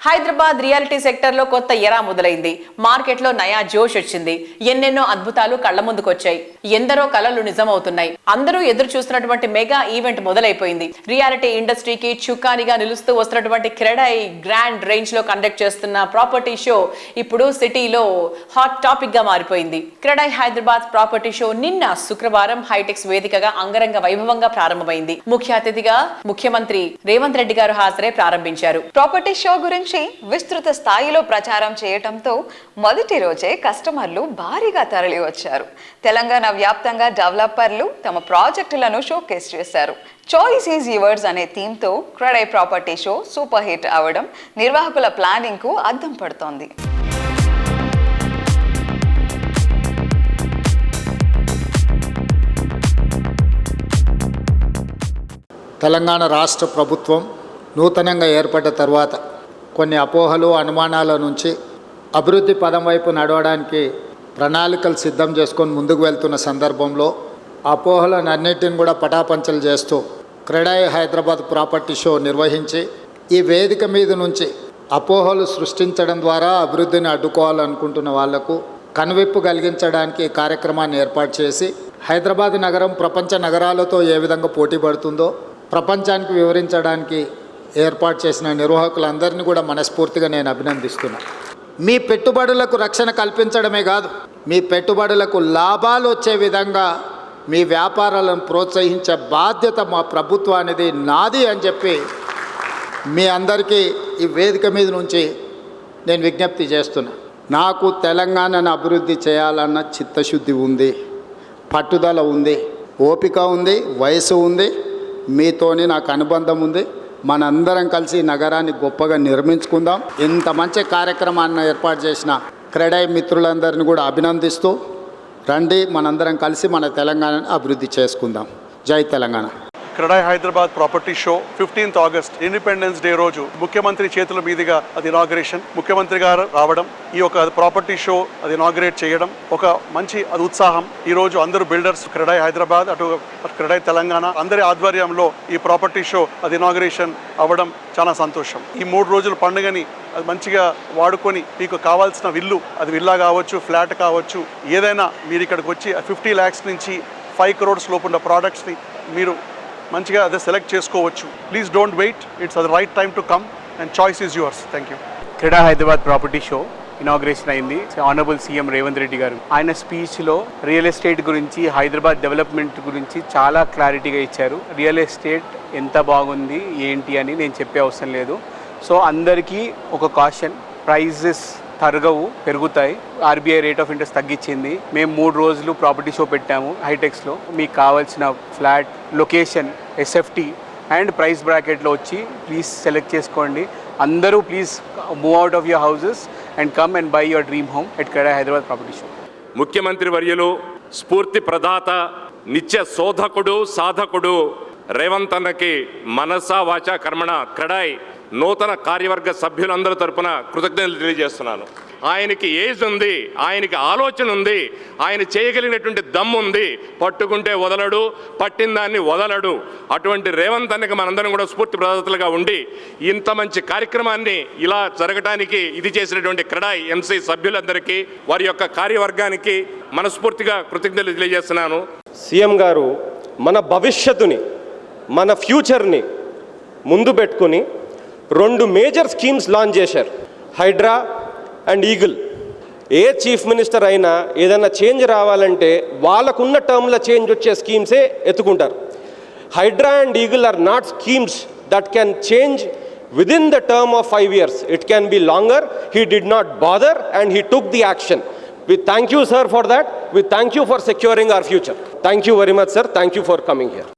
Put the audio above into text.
Hyderabad reality sector లో కొత్త ఎరా మొదలైంది. మార్కెట్ లో నయా జోష్ వచ్చింది. ఎన్నెన్నో అద్భుతాలు కళ్ల ముందుకొచ్చాయి. ఎందరో కలలు నిజమవుతున్నాయి. అందరూ ఎదురు చూస్తున్నటువంటి మెగా ఈవెంట్ మొదలైపోయింది. రియాలిటీ ఇండస్ట్రీకి చుక్కానిగా నిలుస్తూ వస్తున్నటువంటి క్రెడై గ్రాండ్ రేంజ్ లో కండక్ట్ చేస్తున్న ప్రాపర్టీ షో ఇప్పుడు సిటీలో హాట్ టాపిక్ గా మారిపోయింది. క్రెడై హైదరాబాద్ ప్రాపర్టీ షో నిన్న శుక్రవారం హైటెక్స్ వేదికగా అంగరంగ వైభవంగా ప్రారంభమైంది. ముఖ్య అతిథిగా ముఖ్యమంత్రి రేవంత్ రెడ్డి గారు హాజరై ప్రారంభించారు. ప్రాపర్టీ షో గురించి విస్తృత స్థాయిలో ప్రచారం చేయడంతో మొదటి రోజే కస్టమర్లు భారీగా తరలి వచ్చారు. తెలంగాణ వ్యాప్తంగా డెవలపర్లు తమ ప్రాజెక్టులను షోకేస్ చేశారు. చాయిస్ ఈజ్ యువర్స్ అనే థీమ్తో CREDAI property show super hit అవడం నిర్వాహకుల ప్లానింగ్ కు అద్దం పడుతోంది. తెలంగాణ రాష్ట్ర ప్రభుత్వం నూతనంగా ఏర్పడ్డ తర్వాత కొన్ని అపోహలు అనుమానాల నుంచి అభివృద్ధి పదం వైపు నడవడానికి ప్రణాళికలు సిద్ధం చేసుకొని ముందుకు వెళ్తున్న సందర్భంలో అపోహలను అన్నిటిని కూడా పటాపంచలు చేస్తూ క్రెడై హైదరాబాద్ ప్రాపర్టీ షో నిర్వహించి ఈ వేదిక మీద నుంచి అపోహలు సృష్టించడం ద్వారా అభివృద్ధిని అడ్డుకోవాలనుకుంటున్న వాళ్లకు కనువిప్పు కలిగించడానికి కార్యక్రమాన్ని ఏర్పాటు చేసి హైదరాబాద్ నగరం ప్రపంచ నగరాలతో ఏ విధంగా పోటీ పడుతుందో ప్రపంచానికి వివరించడానికి ఏర్పాటు చేసిన నిర్వాహకులందరినీ కూడా మనస్ఫూర్తిగా నేను అభినందిస్తున్నా. మీ పెట్టుబడులకు రక్షణ కల్పించడమే కాదు, మీ పెట్టుబడులకు లాభాలు వచ్చే విధంగా మీ వ్యాపారాలను ప్రోత్సహించే బాధ్యత మా ప్రభుత్వానిది, నాది అని చెప్పి మీ అందరికీ ఈ వేదిక మీద నుంచి నేను విజ్ఞప్తి చేస్తున్నా. నాకు తెలంగాణను అభివృద్ధి చేయాలన్న చిత్తశుద్ధి ఉంది, పట్టుదల ఉంది, ఓపిక ఉంది, వయసు ఉంది, మీతోని నాకు అనుబంధం ఉంది. మనందరం కలిసి నగరాన్ని గొప్పగా నిర్మించుకుందాం. ఇంత మంచి కార్యక్రమాన్ని ఏర్పాటు చేసిన క్రెడై మిత్రులందరినీ కూడా అభినందిస్తూ రండి, మనందరం కలిసి మన తెలంగాణను అభివృద్ధి చేసుకుందాం. జై Telangana. CREDAI Hyderabad property show 15th August independence day రోజు ముఖ్యమంత్రి చేతుల మీదుగా అది ఇనాగరేషన్, ముఖ్యమంత్రి గారు రావడం, ఈ యొక్క ప్రాపర్టీ షో అది ఇనాగరేట్ చేయడం ఒక మంచి అది ఉత్సాహం. ఈ రోజు అందరూ బిల్డర్స్ క్రెడై హైదరాబాద్ అటు క్రెడై తెలంగాణ అందరి ఆధ్వర్యంలో ఈ ప్రాపర్టీ షో అది ఇనాగరేషన్ అవ్వడం చాలా సంతోషం. ఈ 3 రోజుల పండుగని అది మంచిగా వాడుకొని మీకు కావాల్సిన విల్లు, అది విల్లా కావచ్చు, ఫ్లాట్ కావచ్చు, ఏదైనా మీరు ఇక్కడికి వచ్చి 50 lakhs నుంచి 5 crores లోపు ఉన్న ప్రోడక్ట్స్ని మీరు మంచిగా అదే సెలెక్ట్ చేసుకోవచ్చు. Please don't wait, it's the right time to come and choice is yours. Thank you. CREDAI Hyderabad property show inauguration అయింది. ఆనరబుల్ సీఎం రేవంత్ రెడ్డి గారు ఆయన స్పీచ్లో రియల్ ఎస్టేట్ గురించి, హైదరాబాద్ డెవలప్మెంట్ గురించి చాలా క్లారిటీగా ఇచ్చారు. రియల్ ఎస్టేట్ ఎంత బాగుంది ఏంటి అని నేను చెప్పే అవసరం లేదు. సో అందరికీ ఒక కాషన్, ప్రైజెస్ తరగవు, పెరుగుతాయి. ఆర్బీఐ రేట్ ఆఫ్ ఇంట్రెస్ట్ తగ్గించింది. మేము 3 రోజులు ప్రాపర్టీ షో పెట్టాము హైటెక్స్లో. మీకు కావాల్సిన flat, location, SFT and price బ్రాకెట్లో వచ్చి ప్లీజ్ సెలెక్ట్ చేసుకోండి. అందరూ please move out of your houses and come and by your dream home at CREDAI Hyderabad property show. ముఖ్యమంత్రి వర్యులు, స్ఫూర్తి ప్రదాత, నిత్య శోధకుడు, సాధకుడు రేవంత్ అన్నకి మనసా వాచా కర్మణ క్రెడై నూతన కార్యవర్గ సభ్యులందరి తరపున కృతజ్ఞతలు తెలియజేస్తున్నాను. ఆయనకి ఏజ్ ఉంది, ఆయనకి ఆలోచన ఉంది, ఆయన చేయగలిగినటువంటి దమ్ము ఉంది. పట్టుకుంటే వదలడు, పట్టిన దాన్ని వదలడు. అటువంటి రేవంత్ అన్నకి మనందరం కూడా స్ఫూర్తి ప్రదాతలుగా ఉండి ఇంత మంచి కార్యక్రమాన్ని ఇలా జరగడానికి ఇది చేసినటువంటి క్రెడై ఎంసీ సభ్యులందరికీ, వారి యొక్క కార్యవర్గానికి మనస్ఫూర్తిగా కృతజ్ఞతలు తెలియజేస్తున్నాను. సీఎం గారు మన భవిష్యత్తుని, మన ఫ్యూచర్ని ముందు పెట్టుకుని 2 మేజర్ స్కీమ్స్ లాంచ్ చేశారు, Hydra and Eagle. A chief minister అయినా ఏదైనా చేంజ్ రావాలంటే వాళ్ళకున్న టర్మ్లో చేంజ్ వచ్చే స్కీమ్సే ఎత్తుకుంటారు. Hydra and Eagle are not schemes that can change within the term of 5 years. It can be longer. He did not bother and he took the action. We thank you, sir, for that. We thank you for securing our future. Thank you very much, sir. Thank you for coming here.